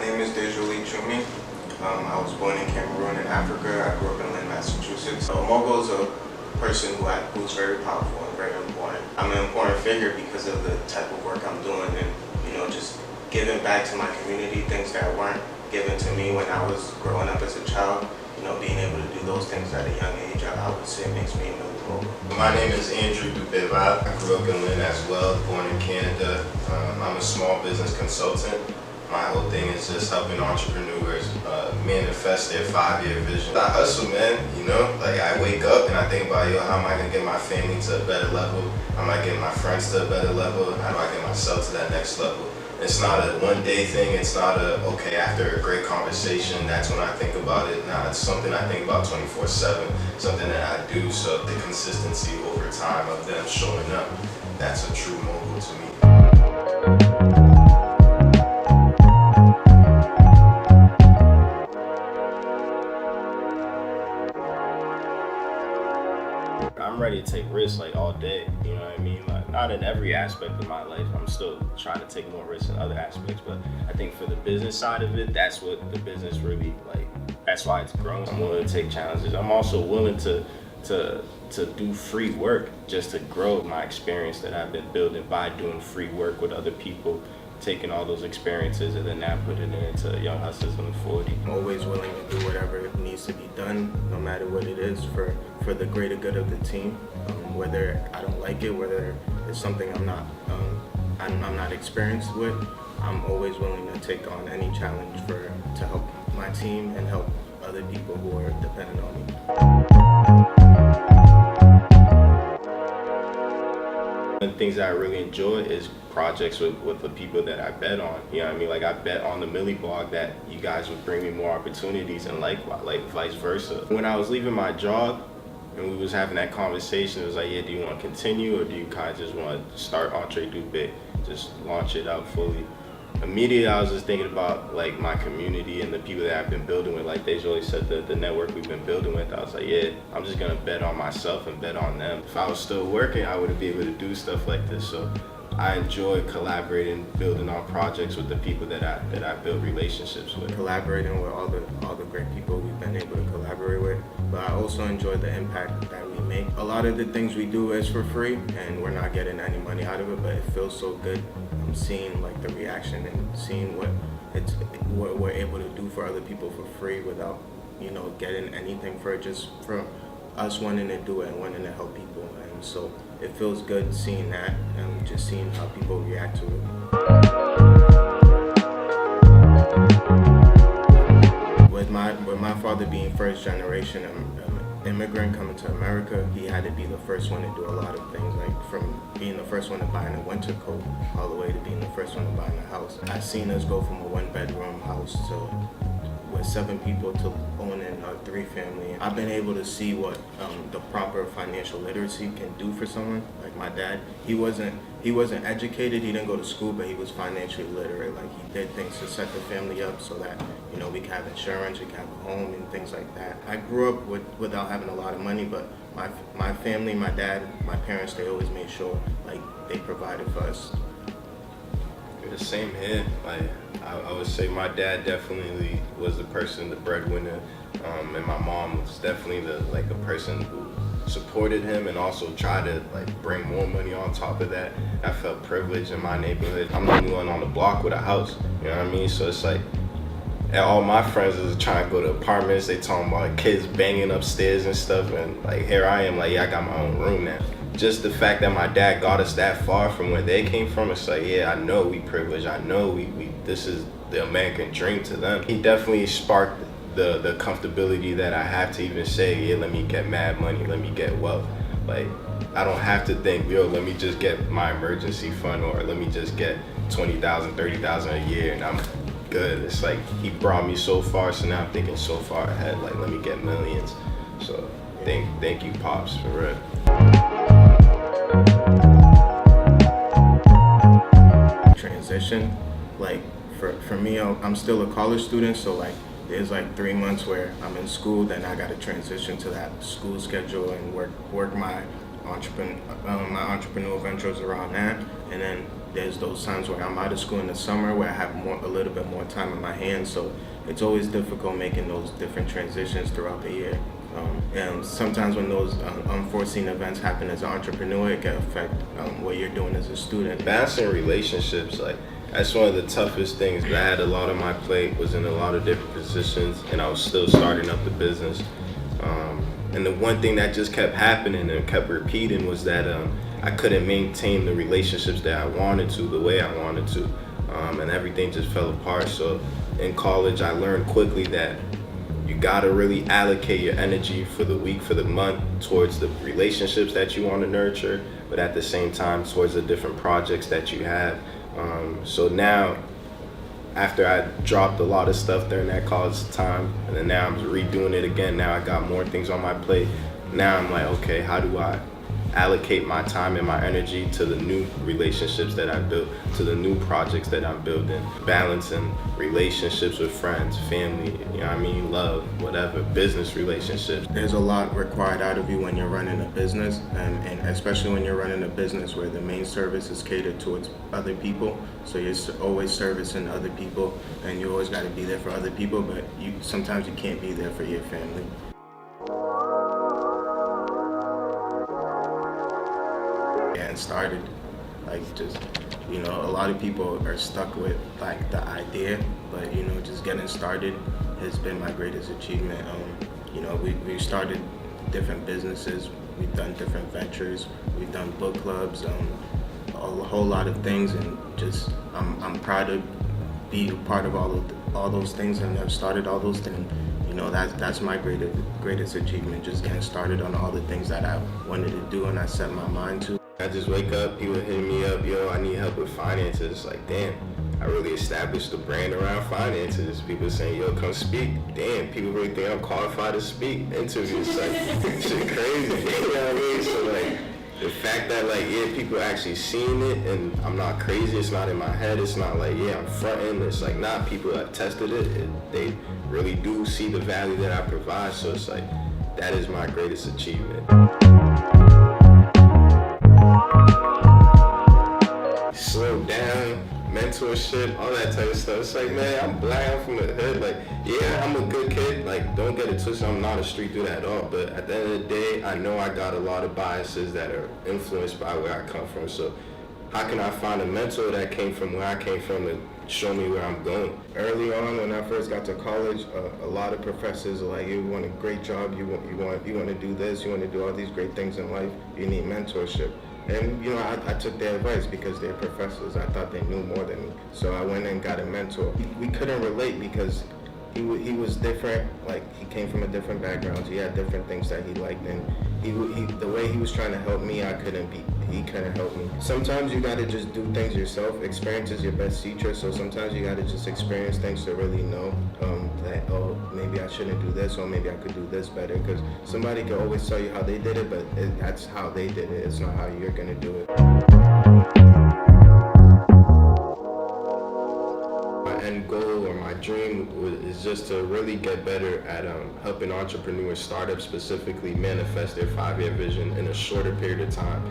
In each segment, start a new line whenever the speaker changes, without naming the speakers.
name is Dejolie Tchoumi. I was born in Cameroon in Africa. I grew up in Lynn, Massachusetts. A mogul is a person who's very powerful and very important. I'm an important figure because of the type of work I'm doing and, just giving back to my community, things that weren't given to me when I was growing up as a child. Being able to do those things at a young age, I would say makes me a mogul.
My name is Duperval. I grew up in Lynn as well, born in Canada. I'm a small business consultant. My whole thing is just helping entrepreneurs manifest their 5-year vision. I hustle, man, like I wake up and I think about, how am I gonna get my family to a better level? How am I getting my friends to a better level? How do I get myself to that next level? It's not a one-day thing. It's not okay, after a great conversation, that's when I think about it. Nah, it's something I think about 24/7, something that I do. So the consistency over time of them showing up, that's a true mogul to me.
I'm ready to take risks all day, you know what I mean? Like, not in every aspect of my life. I'm still trying to take more risks in other aspects, but I think for the business side of it, that's what the business really, that's why it's grown. I'm willing to take challenges. I'm also willing to do free work just to grow my experience that I've been building by doing free work with other people, taking all those experiences and then now putting it into Young Hustlers on the 40.
I'm always willing to do whatever needs to be done, no matter what it is, for the greater good of the team. Whether I don't like it, whether it's something I'm not experienced with, I'm always willing to take on any challenge to help my team and help other people who are dependent on me.
One of the things that I really enjoy is projects with the people that I bet on. You know what I mean? Like I bet on the Millie blog that you guys would bring me more opportunities and like vice versa. When I was leaving my job and we was having that conversation, it was like, yeah, do you want to continue or do you kind of just want to start Entre Du Bit, just launch it out fully? Immediately I was just thinking about my community and the people that I've been building with. Like Dejolie said, the network we've been building with, I was like, yeah, I'm just gonna bet on myself and bet on them. If I was still working, I wouldn't be able to do stuff like this. So I enjoy collaborating, building on projects with the people that I build relationships with.
Collaborating with all the great people we've been able to collaborate with, but I also enjoy the impact that we make. A lot of the things we do is for free, and we're not getting any money out of it, but it feels so good. I'm seeing the reaction and seeing what we're able to do for other people for free without getting anything for it, just for us wanting to do it and wanting to help people. And so it feels good seeing that and just seeing how people react to it. With my father being first generation immigrant coming to America, he had to be the first one to do a lot of things, from being the first one to buying a winter coat all the way to being the first one to buying a house. I've seen us go from a 1-bedroom house with 7 people to owning a 3-family. I've been able to see what the proper financial literacy can do for someone. Like my dad, he wasn't educated, he didn't go to school, but he was financially literate. He did things to set the family up so that we could have insurance, we could have a home and things like that. I grew up without having a lot of money, but my family, my dad, my parents, they always made sure they provided for us.
The same here. I would say my dad definitely was the breadwinner, and my mom was definitely the person who supported him and also tried to bring more money on top of that. I felt privileged in my neighborhood. I'm the only one on the block with a house, you know what I mean? So it's and all my friends is trying to go to apartments. They talking about kids banging upstairs and stuff, and here I am, yeah, I got my own room now. Just the fact that my dad got us that far from where they came from, it's yeah, I know we privileged. I know this is the American dream to them. He definitely sparked the comfortability that I have to even say, yeah, let me get mad money, let me get wealth. I don't have to think, let me just get my emergency fund or let me just get $20,000, $30,000 a year and I'm good. It's he brought me so far, so now I'm thinking so far ahead, let me get millions. So thank you, Pops, for real.
Transition, for me, I'm still a college student, so there's 3 months where I'm in school, then I got to transition to that school schedule and work my my entrepreneurial ventures around that, and then there's those times where I'm out of school in the summer where I have a little bit more time in my hands. So it's always difficult making those different transitions throughout the year. And sometimes when those unforeseen events happen as an entrepreneur, it can affect what you're doing as a student.
Balancing relationships, like that's one of the toughest things. I had a lot on my plate, was in a lot of different positions, and I was still starting up the business. And the one thing that just kept happening and kept repeating was that I couldn't maintain the relationships that I wanted to, the way I wanted to, and everything just fell apart. So in college, I learned quickly that you gotta really allocate your energy for the week, for the month, towards the relationships that you want to nurture, but at the same time towards the different projects that you have. So now, after I dropped a lot of stuff during that college time, and then now I'm redoing it again. Now I got more things on my plate. Now I'm like, okay, how do I allocate my time and my energy to the new relationships that I built, to the new projects that I'm building, balancing relationships with friends, family, you know what I mean, love, whatever, business relationships.
There's a lot required out of you when you're running a business, and especially when you're running a business where the main service is catered towards other people. So you're always servicing other people, and you always got to be there for other people, but sometimes you can't be there for your family. And started, like, just, you know, a lot of people are stuck with like the idea, but you know, just getting started has been my greatest achievement. You know, we started different businesses, we've done different ventures, we've done book clubs, a whole lot of things, and just I'm proud to be a part of all those things, and I've started all those things. You know, that's my greatest achievement, just getting started on all the things that I wanted to do and I set my mind to.
I just wake up, people hitting me up, yo, I need help with finances. It's like, damn, I really established a brand around finances. People saying, yo, come speak. Damn, people really think I'm qualified to speak. Interviews, like, shit crazy, you know what I mean? So, like, the fact that, like, yeah, people actually seeing it, and I'm not crazy, it's not in my head, it's not like, yeah, I'm fronting, it's like, nah, people have tested it, they really do see the value that I provide, so it's like, that is my greatest achievement. Slow down, mentorship, all that type of stuff. It's like, man, I'm black, I'm from the hood. Like, yeah, I'm a good kid. Like, don't get it twisted, I'm not a street dude at all. But at the end of the day, I know I got a lot of biases that are influenced by where I come from. So how can I find a mentor that came from where I came from to show me where I'm going?
Early on, when I first got to college, a lot of professors are like, you want a great job, you want to do this, you want to do all these great things in life, you need mentorship. And, you know, I took their advice because they're professors. I thought they knew more than me. So I went and got a mentor. We couldn't relate because he was different. Like, he came from a different background. He had different things that he liked. And the way he was trying to help me, he couldn't help me. Sometimes you got to just do things yourself. Experience is your best teacher. So sometimes you got to just experience things to really know that, oh, maybe I shouldn't do this, or maybe I could do this better. Because somebody can always tell you how they did it, but that's how they did it. It's not how you're going to do it.
My end goal or my dream is just to really get better at helping entrepreneurs, startups specifically, manifest their 5-year vision in a shorter period of time.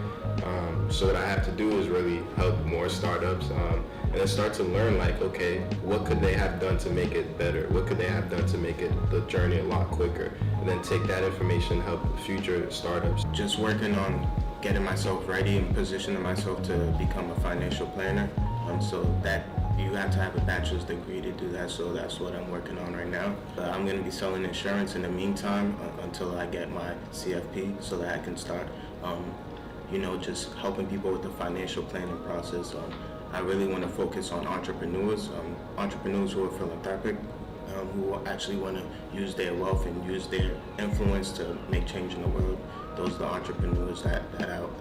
So what I have to do is really help more startups and then start to learn, like, okay, what could they have done to make it better? What could they have done to make the journey a lot quicker? And then take that information and help future startups.
Just working on getting myself ready and positioning myself to become a financial planner. So that you have to have a bachelor's degree to do that, so that's what I'm working on right now. I'm going to be selling insurance in the meantime until I get my CFP, so that I can start you know, just helping people with the financial planning process. I really want to focus on entrepreneurs who are philanthropic, who actually want to use their wealth and use their influence to make change in the world. Those are the entrepreneurs that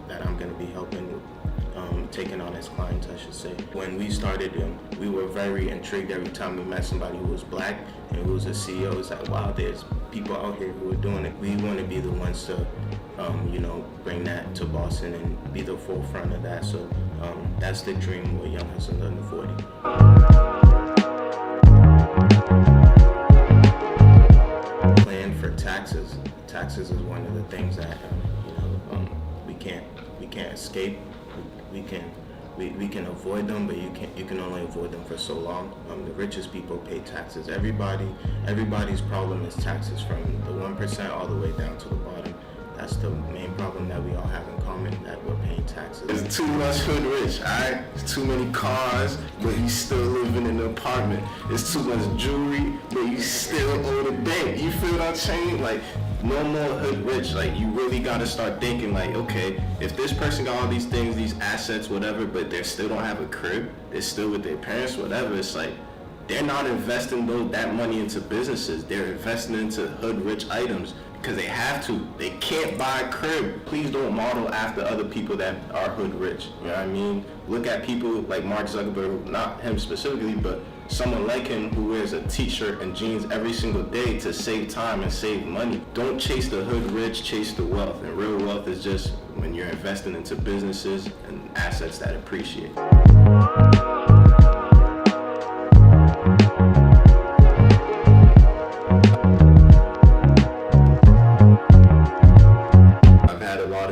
I'm going to be helping, taking on as clients, I should say. When we started, we were very intrigued every time we met somebody who was black and who was a CEO. It's like, wow, there's people out here who are doing it. We want to be the ones to, you know, bring that to Boston and be the forefront of that. So that's the dream with Young Hustlers Under 40. Plan for taxes. Taxes is one of the things that we can't escape. We can avoid them, but you can only avoid them for so long. The richest people pay taxes. Everybody's problem is taxes, from the 1% all the way down to the bottom. That's the main problem that we all have in common, that we're paying taxes.
It's too much hood rich, alright? It's too many cars, but you still living in an apartment. It's too much jewelry, but you still owe the bank. You feel what I'm saying? Like, no more hood rich. Like, you really gotta start thinking like, okay, if this person got all these things, these assets, whatever, but they still don't have a crib, they're still with their parents, whatever, it's like, they're not investing that money into businesses. They're investing into hood rich items because they have to. They can't buy a crib. Please don't model after other people that are hood rich. You know what I mean? Look at people like Mark Zuckerberg, not him specifically, but someone like him who wears a t-shirt and jeans every single day to save time and save money. Don't chase the hood rich, chase the wealth. And real wealth is just when you're investing into businesses and assets that appreciate.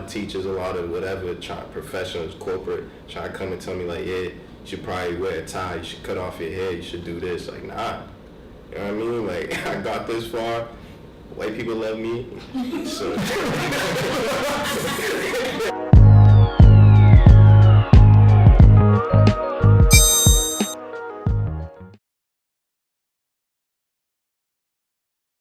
Teachers, a lot of whatever, professionals, corporate, try to come and tell me like, yeah, you should probably wear a tie, you should cut off your hair, you should do this. Like, nah, you know what I mean? Like, I got this far, white people love me, so.